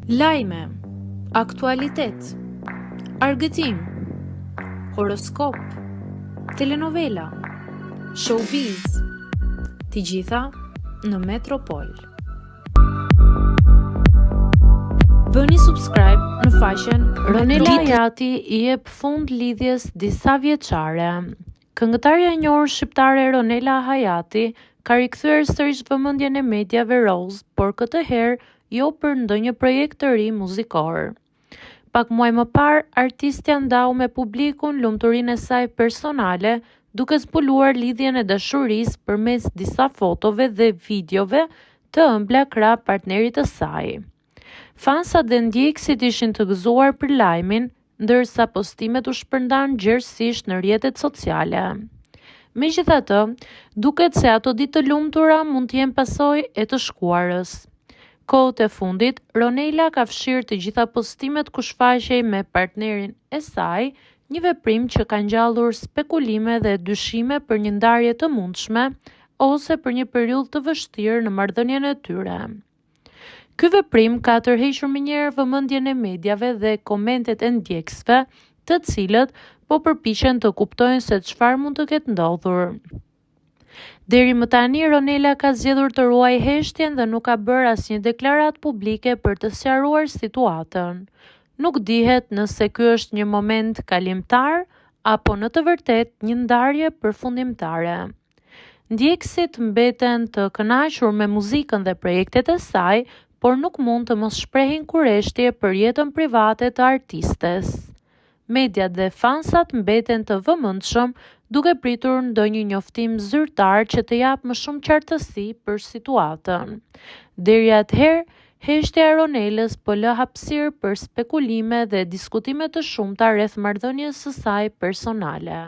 Lajme, aktualitet, argëtim, horoskop, telenovela, showbiz, të gjitha në Metropol. Bëni subscribe në faqen Ronela Ajati i jep fund lidhjes disa vjeçare. Këngëtarja e njohur shqiptare Ronela Ajati ka rikthyer sërish vëmendjen e mediave roz, por këtë herë jo për ndonjë projekt të ri muzikor. Pak muaj më parë, artistja ndau me publikun lumturinë e saj personale, duke zbuluar lidhjen e dashurisë përmes disa fotove dhe videove të ëmbla krah partnerit të saj. Fansat dhe ndjekësit ishin të gëzuar për lajmin, ndërsa postimet u shpërndan gjerësisht në rrjetet sociale. Megjithatë, duket se ato ditë të lumtura mund të jenë pasojë e të shkuarës. Kohët e fundit, Ronela ka fshirë të gjitha postimet ku shfaqej me partnerin e saj, një veprim që ka ngjallur spekulime dhe dyshime për një ndarje të mundshme ose për një periudhë të vështirë në marrëdhënien e tyre. Ky veprim ka tërhequr menjëherë vëmendjen e mediave dhe komentet e ndjekësve, të cilët po përpiqen të kuptojnë se çfarë mund të ketë ndodhur. Deri më tani, Ronela ka zgjedhur të ruajë heshtjen dhe nuk ka bërë asnjë deklaratë publike për të sqaruar situatën. Nuk dihet nëse ky është një moment kalimtar apo në të vërtetë një ndarje përfundimtare. Ndjekësit mbeten të kënaqur me muzikën dhe projektet e saj, por nuk mund të mos shprehin kurreshtje për jetën private të artistes. Mediat dhe fansat mbeten të vëmendshëm, duke pritur ndonjë njoftim zyrtar që të japë më shumë qartësi për situatën. Deri atëherë, heshtja e Ronelës po lë hapësirë për spekulime dhe diskutime të shumta rreth marrëdhënies së saj personale.